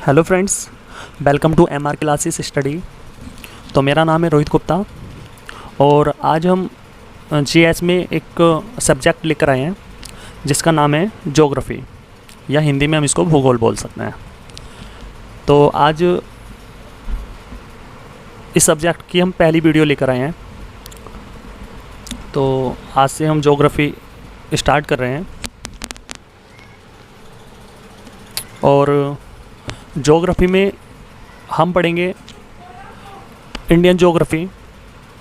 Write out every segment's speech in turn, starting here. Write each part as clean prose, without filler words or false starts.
Hello friends, welcome to MR classes study. तो मेरा नाम है रोहित गुप्ता और आज हम जीएस में एक सब्जेक्ट लेकर आए हैं जिसका नाम है ज्योग्राफी, या हिंदी में हम इसको भूगोल बोल सकते हैं। तो आज इस सब्जेक्ट की हम पहली वीडियो लेकर आए हैं। तो आज से हम ज्योग्राफी स्टार्ट कर रहे हैं और ज्योग्राफी में हम पढ़ेंगे इंडियन ज्योग्राफी,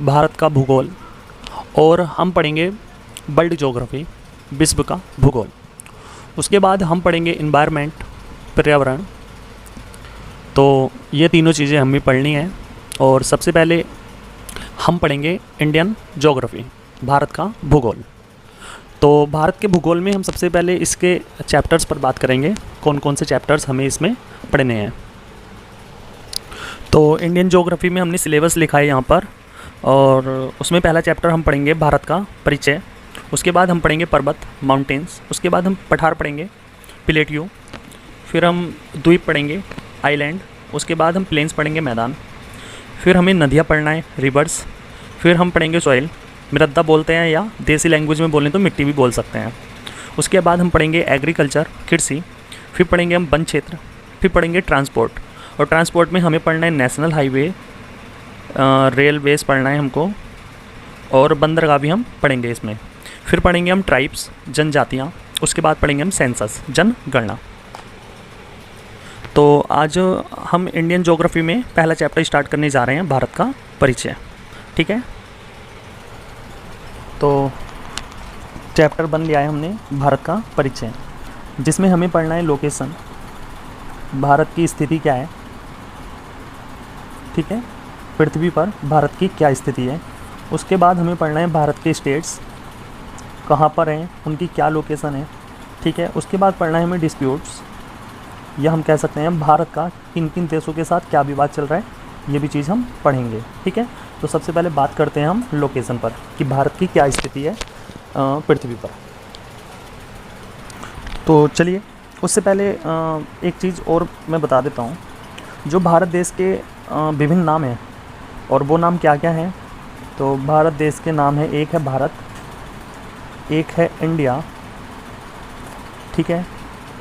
भारत का भूगोल, और हम पढ़ेंगे वर्ल्ड ज्योग्राफी, विश्व का भूगोल। उसके बाद हम पढ़ेंगे इन्वायरमेंट, पर्यावरण। तो ये तीनों चीज़ें हमें पढ़नी हैं। और सबसे पहले हम पढ़ेंगे इंडियन ज्योग्राफी, भारत का भूगोल। तो भारत के भूगोल में हम सबसे पहले इसके चैप्टर्स पर बात करेंगे, कौन कौन से चैप्टर्स हमें इसमें पढ़ने हैं। तो इंडियन ज्योग्राफी में हमने सिलेबस लिखा है यहाँ पर, और उसमें पहला चैप्टर हम पढ़ेंगे भारत का परिचय। उसके बाद हम पढ़ेंगे पर्वत, माउंटेन्स। उसके बाद हम पठार पढ़ेंगे, प्लेट्यू। फिर हम द्वीप पढ़ेंगे, आइलैंड। उसके बाद हम प्लेन्स पढ़ेंगे, मैदान। फिर हमें नदियाँ पढ़ना है, रिवर्स। फिर हम पढ़ेंगे सॉइल, मृदा बोलते हैं, या देसी लैंग्वेज में बोलें तो मिट्टी भी बोल सकते हैं। उसके बाद हम पढ़ेंगे एग्रीकल्चर, कृषि। फिर पढ़ेंगे हम वन क्षेत्र। फिर पढ़ेंगे ट्रांसपोर्ट, और ट्रांसपोर्ट में हमें पढ़ना है नेशनल हाईवे, रेलवेज़ पढ़ना है हमको, और बंदरगाह भी हम पढ़ेंगे इसमें। फिर पढ़ेंगे हम ट्राइब्स, जनजातियाँ। उसके बाद पढ़ेंगे हम सेंसस, जनगणना। तो आज हम इंडियन ज्योग्राफी में पहला चैप्टर स्टार्ट करने जा रहे हैं, भारत का परिचय। ठीक है, तो चैप्टर बन लिया है हमने भारत का परिचय, जिसमें हमें पढ़ना है लोकेशन, भारत की स्थिति क्या है। ठीक है, पृथ्वी पर भारत की क्या स्थिति है। उसके बाद हमें पढ़ना है भारत के स्टेट्स कहाँ पर हैं, उनकी क्या लोकेशन है। ठीक है, उसके बाद पढ़ना है हमें डिस्प्यूट्स, या हम कह सकते हैं भारत का किन किन देशों के साथ क्या विवाद चल रहा है, ये भी चीज़ हम पढ़ेंगे। ठीक है, तो सबसे पहले बात करते हैं हम लोकेशन पर कि भारत की क्या स्थिति है पृथ्वी पर। तो चलिए, उससे पहले एक चीज़ और मैं बता देता हूँ। जो भारत देश के विभिन्न नाम हैं, और वो नाम क्या क्या हैं। तो भारत देश के नाम है, एक है भारत, एक है इंडिया। ठीक है,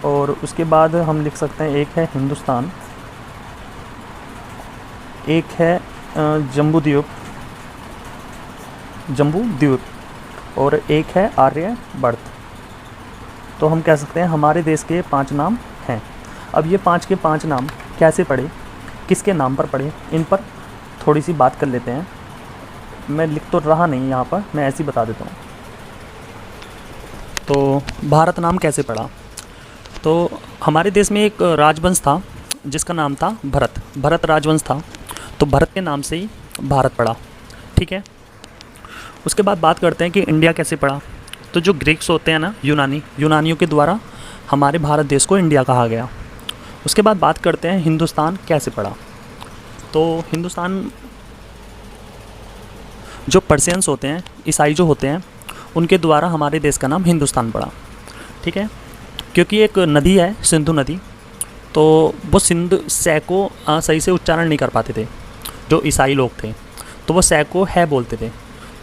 और उसके बाद हम लिख सकते हैं एक है हिंदुस्तान, एक है जम्बू द्वीप, और एक है आर्यभट्ट। तो हम कह सकते हैं हमारे देश के 5 नाम हैं। अब ये 5 के 5 नाम कैसे पढ़े, किसके नाम पर पढ़े, इन पर थोड़ी सी बात कर लेते हैं। मैं लिख तो रहा नहीं यहाँ पर, मैं ऐसे ही बता देता हूँ। तो भारत नाम कैसे पड़ा। तो हमारे देश में एक राजवंश था जिसका नाम था भरत राजवंश था। तो भरत के नाम से ही भारत पड़ा। ठीक है, उसके बाद बात करते हैं कि इंडिया कैसे पड़ा। तो जो ग्रीक्स होते हैं ना, यूनानियों के द्वारा हमारे भारत देश को इंडिया कहा गया। उसके बाद बात करते हैं हिंदुस्तान कैसे पड़ा। तो हिंदुस्तान, जो पर्शियंस होते हैं, ईसाई जो होते हैं, उनके द्वारा हमारे देश का नाम हिंदुस्तान पड़ा। ठीक है, क्योंकि एक नदी है, सिंधु नदी, तो वो सै को सही से उच्चारण नहीं कर पाते थे जो ईसाई लोग थे, तो वो सै को है बोलते थे।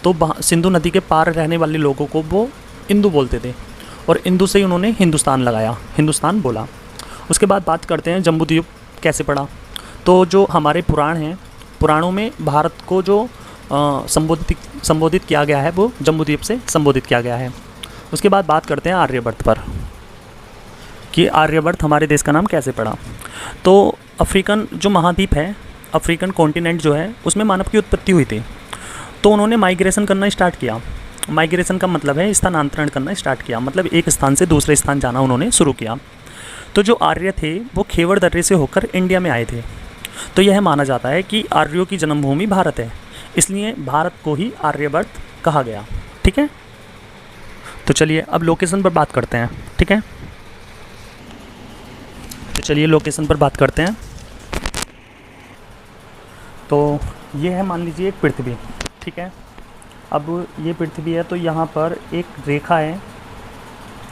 तो सिंधु नदी के पार रहने वाले लोगों को वो इंदु बोलते थे, और इंदु से ही उन्होंने हिंदुस्तान लगाया, हिंदुस्तान बोला। उसके बाद बात करते हैं जम्बूद्वीप कैसे पड़ा। तो जो हमारे पुराण हैं, पुराणों में भारत को जो संबोधित किया गया है, वो जम्बूद्वीप से संबोधित किया गया है। उसके बाद बात करते हैं आर्यभट्ट पर, कि आर्यभट्ट हमारे देश का नाम कैसे पड़ा। तो अफ्रीकन जो महाद्वीप है, अफ्रीकन कॉन्टिनेंट जो है, उसमें मानव की उत्पत्ति हुई थी। तो उन्होंने माइग्रेशन करना स्टार्ट किया। माइग्रेशन का मतलब है स्थानांतरण करना स्टार्ट किया, मतलब एक स्थान से दूसरे स्थान जाना उन्होंने शुरू किया। तो जो आर्य थे वो खेवर दर्रे से होकर इंडिया में आए थे। तो यह माना जाता है कि आर्यों की जन्मभूमि भारत है, इसलिए भारत को ही आर्यभट्ट कहा गया। ठीक है, तो चलिए अब लोकेशन पर बात करते हैं। ठीक है, तो चलिए लोकेशन पर बात करते हैं। तो ये है, मान लीजिए, एक पृथ्वी। ठीक है, अब ये पृथ्वी है, तो यहाँ पर एक रेखा है।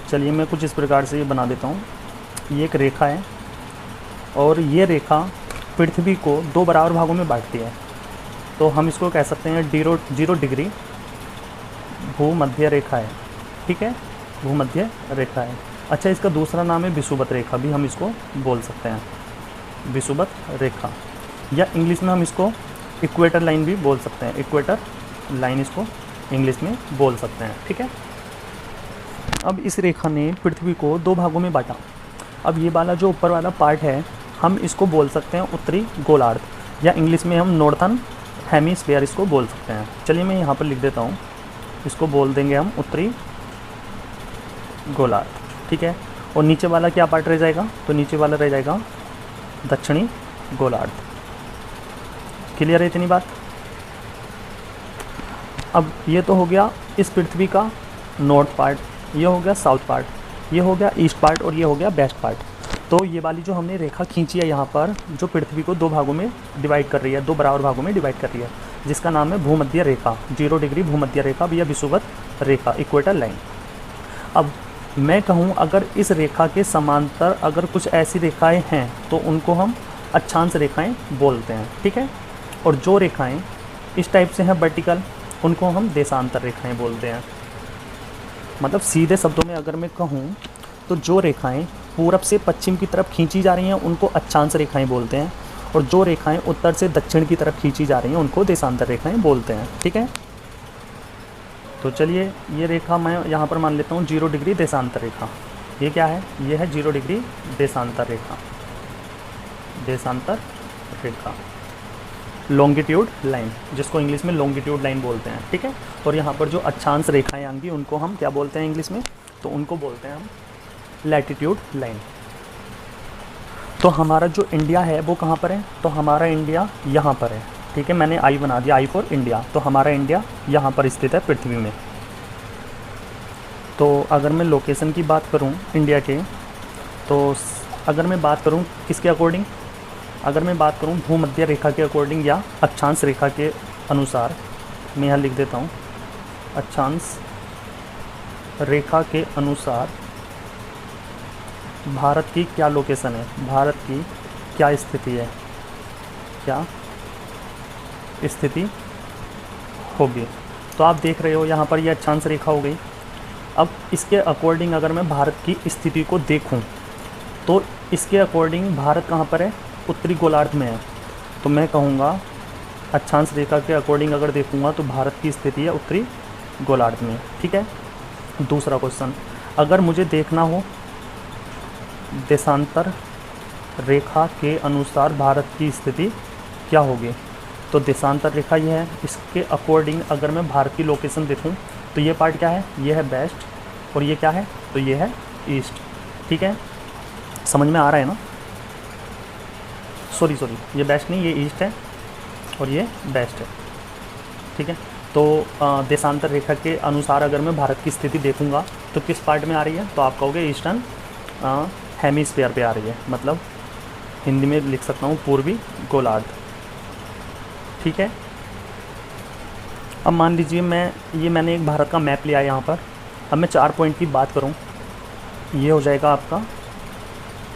चलिए मैं कुछ इस प्रकार से ये बना देता हूँ। ये एक रेखा है, और ये रेखा पृथ्वी को 2 बराबर भागों में बांटती है। तो हम इसको कह सकते हैं 0 डिग्री भूमध्य रेखा है, ठीक है, भूमध्य रेखा है। अच्छा, इसका दूसरा नाम है विषुवत रेखा भी हम इसको बोल सकते हैं, विषुवत रेखा, या इंग्लिश में हम इसको इक्वेटर लाइन भी बोल सकते हैं, इक्वेटर लाइन इसको इंग्लिश में बोल सकते हैं, ठीक है। अब इस रेखा ने पृथ्वी को 2 भागों में बांटा। अब ये वाला जो ऊपर वाला पार्ट है हम इसको बोल सकते हैं उत्तरी गोलार्ध, या इंग्लिश में हम नॉर्थन हेमिस्फीयर इसको बोल सकते हैं। चलिए मैं यहाँ पर लिख देता हूँ, इसको बोल देंगे हम उत्तरी गोलार्ध, ठीक है। और नीचे वाला क्या पार्ट रह जाएगा, तो नीचे वाला रह जाएगा दक्षिणी गोलार्ध। क्लियर है इतनी बात। अब ये तो हो गया इस पृथ्वी का नॉर्थ पार्ट, ये हो गया साउथ पार्ट, ये हो गया ईस्ट पार्ट और ये हो गया वेस्ट पार्ट। तो ये वाली जो हमने रेखा खींची है यहाँ पर, जो पृथ्वी को 2 भागों में डिवाइड कर रही है, 2 बराबर भागों में डिवाइड कर रही है, जिसका नाम है भूमध्य रेखा, 0 डिग्री भूमध्य रेखा या विषुवत रेखा, इक्वेटर लाइन। अब मैं कहूँ अगर इस रेखा के समांतर अगर कुछ ऐसी रेखाएं हैं तो उनको हम अक्षांश रेखाएं बोलते हैं, ठीक है। और जो रेखाएं इस टाइप से हैं वर्टिकल, उनको हम देशांतर रेखाएं बोलते हैं। मतलब सीधे शब्दों में अगर मैं कहूँ तो जो रेखाएं पूरब से पश्चिम की तरफ खींची जा रही हैं उनको अक्षांश रेखाएं बोलते हैं, और जो रेखाएं उत्तर से दक्षिण की तरफ खींची जा रही हैं उनको देशांतर रेखाएं बोलते हैं, ठीक है। तो चलिए ये रेखा मैं यहाँ पर मान लेता हूँ 0 डिग्री देशांतर रेखा। ये क्या है, ये है 0 डिग्री देशांतर रेखा, देशांतर रेखा, लॉन्गिट्यूड लाइन, जिसको इंग्लिश में लॉन्गिट्यूड लाइन बोलते हैं, ठीक है। और यहाँ पर जो अक्षांश रेखाएं आएंगी उनको हम क्या बोलते हैं इंग्लिश में, तो उनको बोलते हैं हम लैटिट्यूड लाइन। तो हमारा जो इंडिया है वो कहाँ पर है, तो हमारा इंडिया यहाँ पर है, ठीक है। मैंने आई बना दिया, आई फॉर इंडिया। तो हमारा इंडिया यहाँ पर स्थित है पृथ्वी में। तो अगर मैं लोकेशन की बात करूँ इंडिया के, तो अगर मैं बात करूँ किसके अकॉर्डिंग, अगर मैं बात करूँ भूमध्य रेखा के अकॉर्डिंग या अक्षांश रेखा के अनुसार, मैं यहाँ लिख देता हूँ अक्षांश रेखा के अनुसार भारत की क्या लोकेशन है, भारत की क्या स्थिति है, क्या स्थिति होगी। तो आप देख रहे हो यहाँ पर यह अक्षांश रेखा हो गई। अब इसके अकॉर्डिंग अगर मैं भारत की स्थिति को देखूँ तो इसके अकॉर्डिंग भारत कहाँ पर है, उत्तरी गोलार्ध में है। तो मैं कहूँगा अक्षांश रेखा के अकॉर्डिंग अगर देखूँगा तो भारत की स्थिति है उत्तरी गोलार्ध में, ठीक है। दूसरा क्वेश्चन, अगर मुझे देखना हो देशांतर रेखा के अनुसार भारत की स्थिति क्या होगी, तो देशांतर रेखा ये है, इसके अकॉर्डिंग अगर मैं भारत की लोकेशन देखूं तो ये पार्ट क्या है, ये है वेस्ट और ये क्या है, तो ये है ईस्ट, ठीक है। समझ में आ रहा है ना, सॉरी ये वेस्ट नहीं, ये ईस्ट है और ये वेस्ट है, ठीक है। तो देशांतर रेखा के अनुसार अगर मैं भारत की स्थिति देखूंगा तो किस पार्ट में आ रही है, तो आप कहोगे ईस्टर्न हेमिस्फीयर पे आ रही है, मतलब हिंदी में लिख सकता हूँ पूर्वी गोलार्ध, ठीक है। अब मान लीजिए मैंने एक भारत का मैप लिया है यहाँ पर। अब मैं 4 पॉइंट की बात करूँ, ये हो जाएगा आपका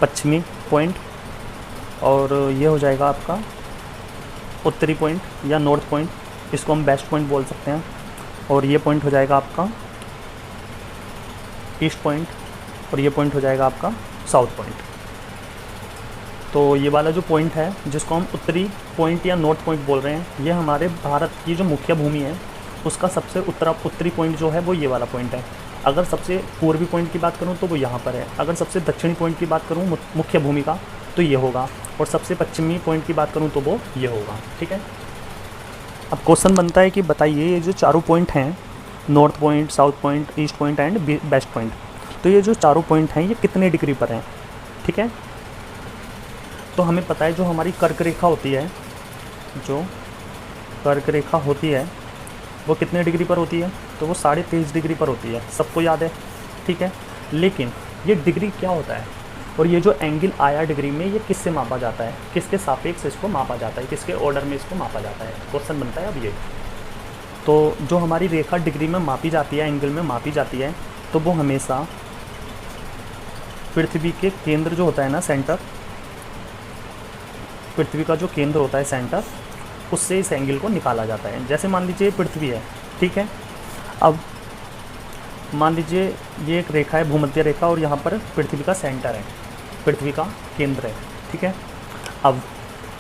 पश्चिमी पॉइंट, और ये हो जाएगा आपका उत्तरी पॉइंट या नॉर्थ पॉइंट, इसको हम वेस्ट पॉइंट बोल सकते हैं, और ये पॉइंट हो जाएगा आपका ईस्ट पॉइंट, और ये पॉइंट हो जाएगा आपका साउथ पॉइंट। तो ये वाला जो पॉइंट है जिसको हम उत्तरी पॉइंट या नॉर्थ पॉइंट बोल रहे हैं, ये हमारे भारत की जो मुख्य भूमि है उसका सबसे उत्तरी पॉइंट जो है वो ये वाला पॉइंट है। अगर सबसे पूर्वी पॉइंट की बात करूँ तो वो यहाँ पर है। अगर सबसे दक्षिणी पॉइंट की बात करूँ मुख्य भूमि का तो ये होगा, और सबसे पश्चिमी पॉइंट की बात करूँ तो वो ये होगा, ठीक है। अब क्वेश्चन बनता है कि बताइए ये जो चारों पॉइंट हैं, north point, south point, east point and west point, तो ये जो चारों पॉइंट हैं ये कितने डिग्री पर हैं, ठीक है। तो हमें पता है जो हमारी कर्क रेखा होती है, जो कर्क रेखा होती है वो कितने डिग्री पर होती है, तो वो 23.5 डिग्री पर होती है, सबको याद है, ठीक है। लेकिन ये डिग्री क्या होता है, और ये जो एंगल आया डिग्री में ये किससे मापा जाता है, किसके सापेक्ष इसको मापा जाता है, किसके ऑर्डर में इसको मापा जाता है, क्वेश्चन बनता है अब ये। तो जो हमारी रेखा डिग्री में मापी जाती है, एंगल में मापी जाती है, तो वो हमेशा पृथ्वी के केंद्र जो होता है ना, सेंटर, पृथ्वी का जो केंद्र होता है सेंटर, उससे इस एंगल को निकाला जाता है। जैसे मान लीजिए पृथ्वी है, ठीक है, अब मान लीजिए ये एक रेखा है, भूमध्य रेखा, और यहाँ पर पृथ्वी का सेंटर है, पृथ्वी का केंद्र है, ठीक है। अब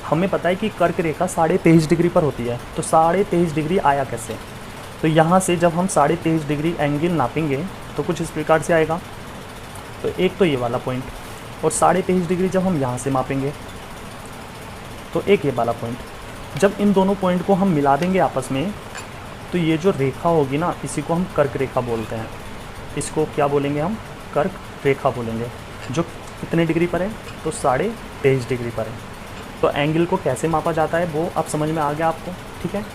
हमें पता है कि कर्क रेखा 23.5 डिग्री पर होती है, तो 23.5 डिग्री आया कैसे? तो यहाँ से जब हम 23.5 डिग्री एंगल नापेंगे तो कुछ इस प्रकार से आएगा। तो एक तो ये वाला पॉइंट, और 23.5 डिग्री जब हम यहाँ से मापेंगे तो एक ये वाला पॉइंट। जब इन दोनों पॉइंट को हम मिला देंगे आपस में, तो ये जो रेखा होगी ना, इसी को हम कर्क रेखा बोलते हैं। इसको क्या बोलेंगे हम? कर्क रेखा बोलेंगे, जो कितने डिग्री पर है? तो 23.5 डिग्री पर है। तो एंगल को कैसे मापा जाता है वो अब समझ में आ गया आपको, ठीक है।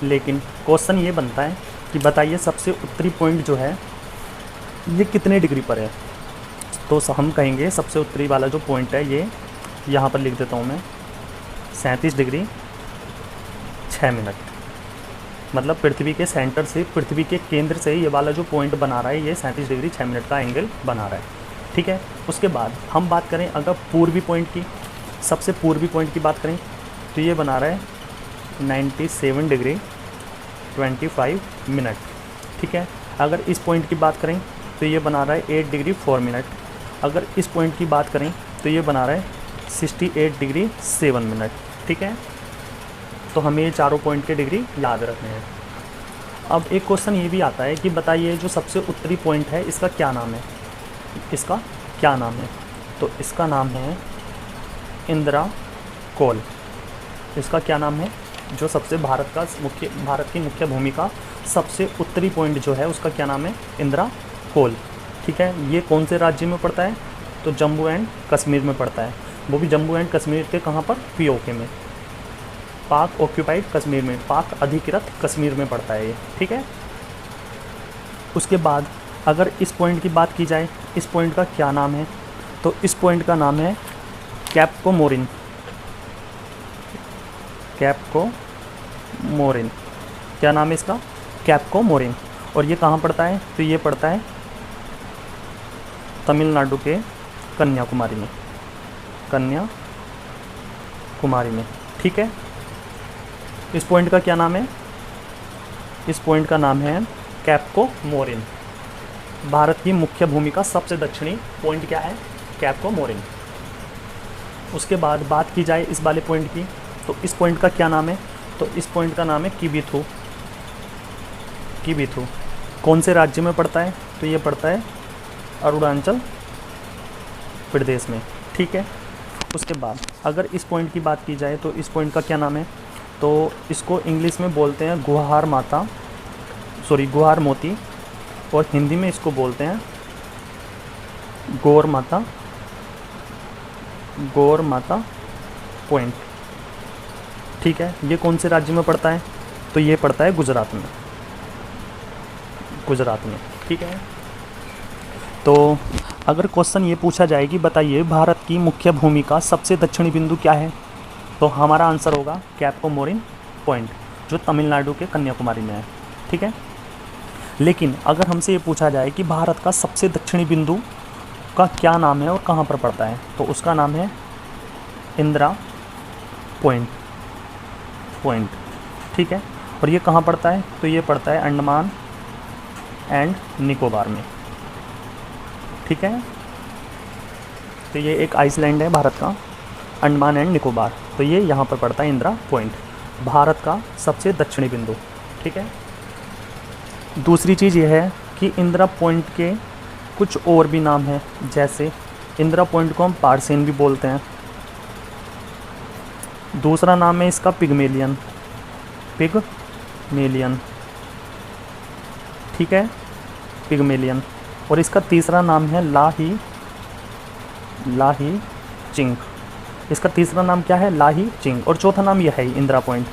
लेकिन क्वेश्चन ये बनता है कि बताइए सबसे उत्तरी पॉइंट जो है ये कितने डिग्री पर है? तो हम कहेंगे सबसे उत्तरी वाला जो पॉइंट है ये यहाँ पर लिख देता हूँ मैं, 37 डिग्री 6 मिनट। मतलब पृथ्वी के सेंटर से, पृथ्वी के केंद्र से ये वाला जो पॉइंट बना रहा है ये 37 डिग्री 6 मिनट का एंगल बना रहा है, ठीक है। उसके बाद हम बात करें अगर पूर्वी पॉइंट की, सबसे पूर्वी पॉइंट की बात करें तो ये बना रहा है 97 डिग्री 25 मिनट, ठीक है। अगर इस पॉइंट की बात करें तो ये बना रहा है 8 डिग्री 4 मिनट। अगर इस पॉइंट की बात करें तो ये बना रहा है 68 डिग्री 7 मिनट, ठीक है। तो हमें ये चारों पॉइंट के डिग्री याद रखने हैं। अब एक क्वेश्चन ये भी आता है कि बताइए जो सबसे उत्तरी पॉइंट है इसका क्या नाम है? इसका क्या नाम है? तो इसका नाम है इंदिरा कोल। इसका क्या नाम है? जो सबसे भारत की मुख्य भूमि का सबसे उत्तरी पॉइंट जो है उसका क्या नाम है? इंदिरा कोल, ठीक है। ये कौन से राज्य में पड़ता है? तो जम्मू एंड कश्मीर में पड़ता है। वो भी जम्मू एंड कश्मीर के कहाँ पर? पीओके में, पाक ऑक्यूपाइड कश्मीर में, पाक अधिकृत कश्मीर में पड़ता है ये, ठीक है। उसके बाद अगर इस पॉइंट की बात की जाए, इस पॉइंट का क्या नाम है? तो इस पॉइंट का नाम है कैप कोमोरिन। कैप कोमोरिन, क्या नाम है इसका? Cap Comorin. और ये कहाँ पड़ता है? तो ये पड़ता है तमिलनाडु के कन्याकुमारी में, कन्याकुमारी में, ठीक है। इस पॉइंट का क्या नाम है? इस पॉइंट का नाम है कैप कोमोरिन। भारत की मुख्य भूमि का सबसे दक्षिणी पॉइंट क्या है? Cap Comorin. उसके बाद बात की जाए इस वाले पॉइंट की, तो इस पॉइंट का क्या नाम है? तो इस पॉइंट का नाम है किबिथु। किबिथु कौन से राज्य में पड़ता है? तो ये पड़ता है अरुणाचल प्रदेश में, ठीक है। उसके बाद अगर इस पॉइंट की बात की जाए तो इस पॉइंट का क्या नाम है? तो इसको इंग्लिश में बोलते हैं गुहार मोती, और हिंदी में इसको बोलते हैं गौर माता पॉइंट, ठीक है। ये कौन से राज्य में पड़ता है? तो ये पड़ता है गुजरात में, ठीक है। तो अगर क्वेश्चन ये पूछा जाए कि बताइए भारत की मुख्य भूमि का सबसे दक्षिणी बिंदु क्या है, तो हमारा आंसर होगा कैप कोमोरिन पॉइंट, जो तमिलनाडु के कन्याकुमारी में है, ठीक है। लेकिन अगर हमसे ये पूछा जाए कि भारत का सबसे दक्षिणी बिंदु का क्या नाम है और कहाँ पर पड़ता है, तो उसका नाम है इंदिरा पॉइंट, ठीक है। और ये कहाँ पड़ता है? तो ये पड़ता है अंडमान एंड निकोबार में, ठीक है। तो ये एक आइसलैंड है भारत का, अंडमान एंड निकोबार। तो ये यहाँ पर पड़ता है इंदिरा पॉइंट, भारत का सबसे दक्षिणी बिंदु, ठीक है। दूसरी चीज़ ये है कि इंदिरा पॉइंट के कुछ और भी नाम हैं, जैसे इंदिरा पॉइंट को हम पार्सेन भी बोलते हैं। दूसरा नाम है इसका पिगमेलियन, ठीक है, पिगमेलियन। और इसका तीसरा नाम है लाही चिंग। इसका तीसरा नाम क्या है? लाही चिंग। और चौथा नाम यह है इंदिरा पॉइंट,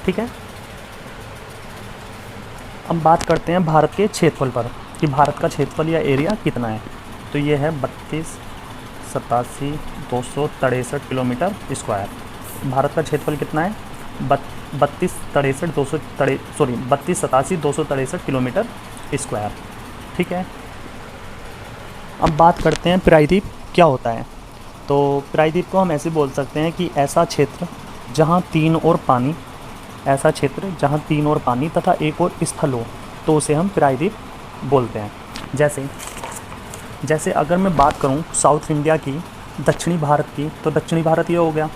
ठीक है। अब बात करते हैं भारत के क्षेत्रफल पर कि भारत का क्षेत्रफल या एरिया कितना है। तो ये है 32,87,263 किलोमीटर स्क्वायर। भारत का क्षेत्रफल कितना है? 32,87,263 किलोमीटर स्क्वायर, ठीक है। अब बात करते हैं प्रायद्वीप क्या होता है। तो प्रायद्वीप को हम ऐसे बोल सकते हैं कि ऐसा क्षेत्र जहाँ तीन और पानी, ऐसा क्षेत्र जहाँ तीन और पानी तथा एक और स्थल हो, तो उसे हम प्रायद्वीप बोलते हैं। जैसे अगर मैं बात करूँ साउथ इंडिया की, दक्षिणी भारत की, तो दक्षिणी भारत ये हो गया।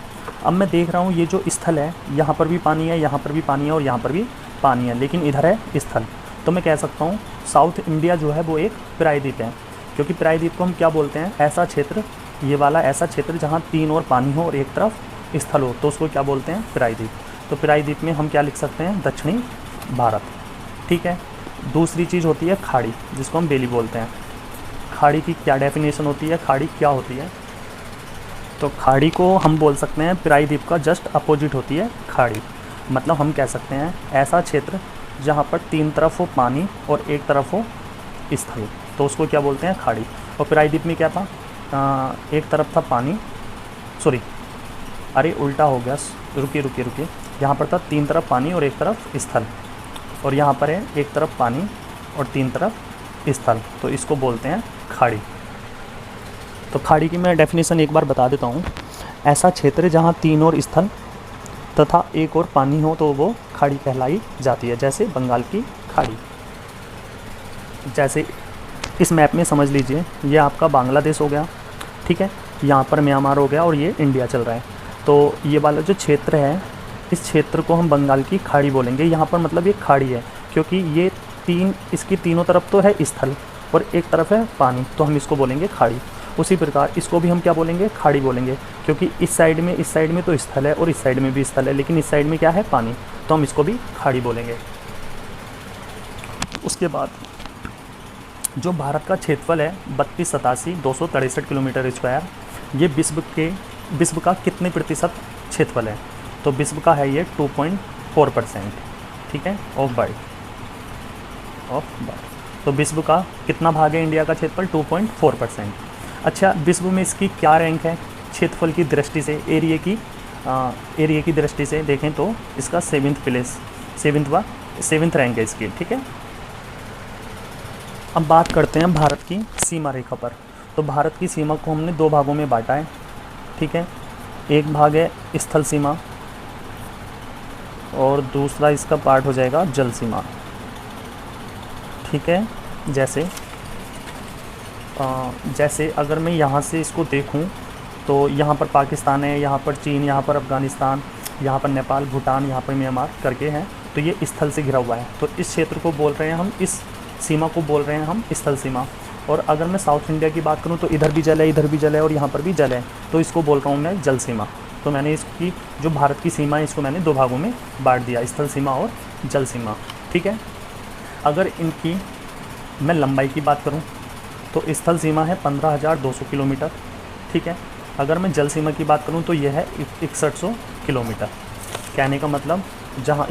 अब मैं देख रहा हूँ ये जो स्थल है, यहाँ पर भी पानी है, यहाँ पर भी पानी है और यहाँ पर भी पानी है, लेकिन इधर है स्थल। तो मैं कह सकता हूँ साउथ इंडिया जो है वो एक प्रायद्वीप है, क्योंकि प्रायद्वीप को हम क्या बोलते हैं, ऐसा क्षेत्र, ये वाला ऐसा क्षेत्र जहाँ तीन और पानी हो और एक तरफ स्थल हो, तो उसको क्या बोलते हैं, प्रायद्वीप। तो प्रायद्वीप में हम क्या लिख सकते हैं, दक्षिणी भारत। ठीक है। दूसरी चीज़ होती है खाड़ी, जिसको हम बेली बोलते हैं। खाड़ी की क्या डेफिनेशन होती है, खाड़ी क्या होती है? तो खाड़ी को हम बोल सकते हैं प्रायद्वीप का जस्ट अपोजिट होती है खाड़ी। मतलब हम कह सकते हैं ऐसा क्षेत्र जहाँ पर तीन तरफ हो पानी और एक तरफ हो स्थल, तो उसको क्या बोलते हैं, खाड़ी। और प्रायद्वीप में क्या था, एक तरफ था पानी, सॉरी अरे उल्टा हो गया, रुकिए, यहाँ पर था तीन तरफ पानी और एक तरफ स्थल, और यहाँ पर है एक तरफ पानी और तीन तरफ स्थल, तो इसको बोलते हैं खाड़ी। तो खाड़ी की मैं डेफिनेशन एक बार बता देता हूँ। ऐसा क्षेत्र जहाँ तीन और स्थल तथा एक और पानी हो, तो वो खाड़ी कहलाई जाती है। जैसे बंगाल की खाड़ी, जैसे इस मैप में समझ लीजिए ये आपका बांग्लादेश हो गया, ठीक है, यहाँ पर म्यांमार हो गया और ये इंडिया चल रहा है। तो ये वाला जो क्षेत्र है, इस क्षेत्र को हम बंगाल की खाड़ी बोलेंगे। यहाँ पर मतलब ये खाड़ी है, क्योंकि ये इसकी तीनों तरफ तो है स्थल और एक तरफ है पानी, तो हम इसको बोलेंगे खाड़ी। उसी प्रकार इसको भी हम क्या बोलेंगे, खाड़ी बोलेंगे, क्योंकि इस साइड में तो स्थल है और इस साइड में भी स्थल है, लेकिन इस साइड में क्या है, पानी, तो हम इसको भी खाड़ी बोलेंगे। उसके बाद जो भारत का क्षेत्रफल है 3287 किलोमीटर स्क्वायर, ये विश्व का कितने प्रतिशत क्षेत्रफल है? तो विश्व का है ये 2.4%, ठीक है, ऑफ वर्ल्ड। तो विश्व का कितना भाग है इंडिया का क्षेत्रफल? 2.4%। अच्छा, विश्व में इसकी क्या रैंक है क्षेत्रफल की दृष्टि से, एरिया की दृष्टि से देखें तो इसका 7th रैंक है इसकी, ठीक है। अब बात करते हैं भारत की सीमा रेखा पर। तो भारत की सीमा को हमने दो भागों में बांटा है, ठीक है। एक भाग है स्थल सीमा और दूसरा इसका पार्ट हो जाएगा जल सीमा, ठीक है। जैसे अगर मैं यहाँ से इसको देखूँ तो यहाँ पर पाकिस्तान है, यहाँ पर चीन, यहाँ पर अफ़गानिस्तान, यहाँ पर नेपाल, भूटान, यहाँ पर म्यांमार करके हैं, तो ये स्थल से घिरा हुआ है। तो इस क्षेत्र को बोल रहे हैं हम, इस सीमा को बोल रहे हैं हम स्थल सीमा। और अगर मैं साउथ इंडिया की बात करूँ तो इधर भी जल है, इधर भी जल है और यहाँ पर भी जल है, तो इसको बोल रहा हूँ मैं जल सीमा। तो मैंने इसकी जो भारत की सीमा है इसको मैंने दो भागों में बांट दिया, स्थल सीमा और जल सीमा, ठीक है। अगर इनकी मैं लंबाई की बात करूँ तो स्थल सीमा है 15,200 किलोमीटर, ठीक है। अगर मैं जल सीमा की बात करूँ तो यह है 6100 किलोमीटर। कहने का मतलब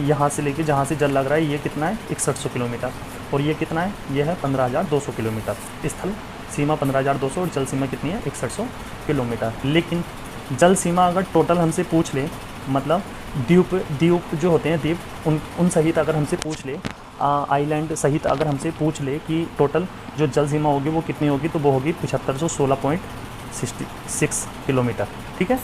यहाँ से लेके जहाँ से जल लग रहा है ये कितना है, 6100 किलोमीटर, और ये कितना है, ये है 15,200 किलोमीटर। स्थल सीमा 15,200 और जल सीमा कितनी है, 6100 किलोमीटर। लेकिन जल सीमा अगर टोटल हमसे पूछ ले, मतलब द्वीप जो होते हैं, द्वीप उन सहित अगर हमसे पूछ ले, आइलैंड सहित अगर हमसे पूछ ले कि टोटल जो जल सीमा होगी वो कितनी होगी, तो वो होगी 7516.66 किलोमीटर, ठीक है।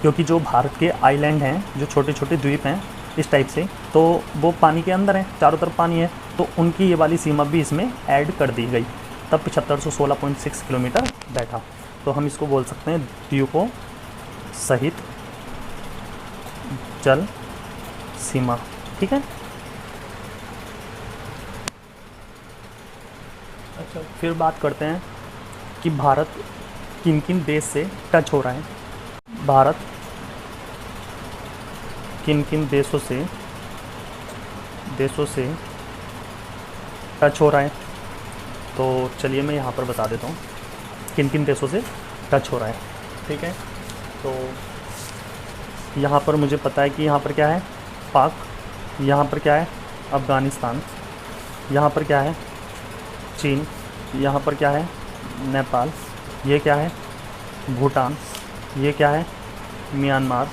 क्योंकि जो भारत के आइलैंड हैं, जो छोटे छोटे द्वीप हैं इस टाइप से, तो वो पानी के अंदर हैं, चारों तरफ पानी है, तो उनकी ये वाली सीमा भी इसमें ऐड कर दी गई, तब 7516.6 किलोमीटर बैठा। तो हम इसको बोल सकते हैं द्वीपों सहित जल सीमा, ठीक है। अच्छा, फिर बात करते हैं कि भारत किन किन देश से टच हो रहा है। भारत किन किन देशों से टच हो रहा है, तो चलिए मैं यहाँ पर बता देता हूँ किन किन देशों से टच हो रहा है, ठीक है। तो यहाँ पर मुझे पता है कि यहाँ पर क्या है, पाक, यहाँ पर क्या है, अफ़गानिस्तान, यहाँ पर क्या है, चीन, यहाँ पर क्या है, नेपाल, ये क्या है, भूटान, ये क्या है, म्यांमार,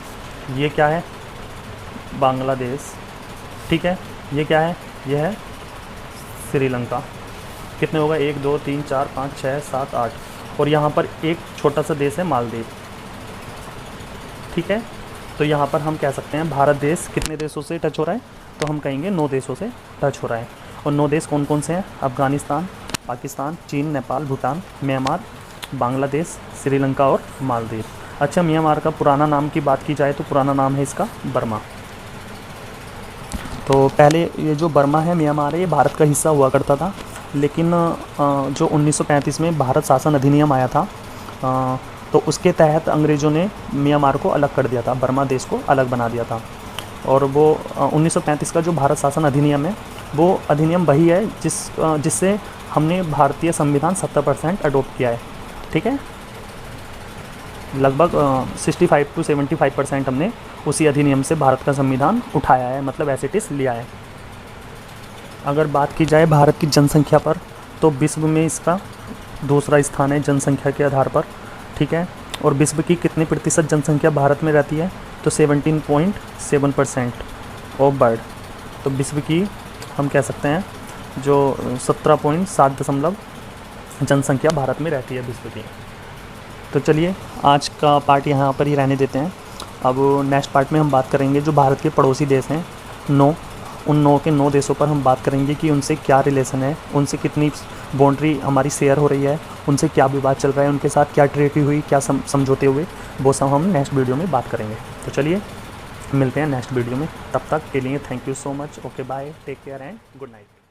ये क्या है, बांग्लादेश, ठीक है, ये क्या है, ये है श्रीलंका। कितने होगा, 1 2 3 4 5 6 7 8 और यहाँ पर एक छोटा सा देश है मालदीव, ठीक है। तो यहाँ पर हम कह सकते हैं भारत देश कितने देशों से टच हो रहा है, तो हम कहेंगे 9 देशों से टच हो रहा है। और 9 देश कौन कौन से हैं? अफ़गानिस्तान, पाकिस्तान, चीन, नेपाल, भूटान, म्यांमार, बांग्लादेश, श्रीलंका और मालदीव। अच्छा, म्यांमार का पुराना नाम की बात की जाए तो पुराना नाम है इसका बर्मा। तो पहले ये जो बर्मा है, म्यांमार है, ये भारत का हिस्सा हुआ करता था, लेकिन जो 1935 में भारत शासन अधिनियम आया था, तो उसके तहत अंग्रेज़ों ने म्यांमार को अलग कर दिया था, बर्मा देश को अलग बना दिया था। और वो 1935 का जो भारत शासन अधिनियम है, वो अधिनियम वही है जिससे हमने भारतीय संविधान 70% अडोप्ट किया है, ठीक है। लगभग 65 to 75% हमने उसी अधिनियम से भारत का संविधान उठाया है, मतलब एज इट इज़ लिया है। अगर बात की जाए भारत की जनसंख्या पर, तो विश्व में इसका दूसरा स्थान है जनसंख्या के आधार पर, ठीक है। और विश्व की कितने प्रतिशत जनसंख्या भारत में रहती है, तो 17.7% ऑफ बर्ड। तो विश्व की हम कह सकते हैं जो 17.7 जनसंख्या भारत में रहती है विश्व की। तो चलिए आज का पार्ट यहाँ पर ही रहने देते हैं। अब नेक्स्ट पार्ट में हम बात करेंगे जो भारत के पड़ोसी देश हैं 9, उन 9 के 9 देशों पर हम बात करेंगे कि उनसे क्या रिलेशन है, उनसे कितनी बाउंड्री हमारी शेयर हो रही है, उनसे क्या विवाद चल रहा है, उनके साथ क्या ट्रीटी हुई, क्या समझौते हुए, वो सब हम नेक्स्ट वीडियो में बात करेंगे। तो चलिए मिलते हैं नेक्स्ट वीडियो में, तब तक के लिए thank you so much. Okay bye, take care and good night.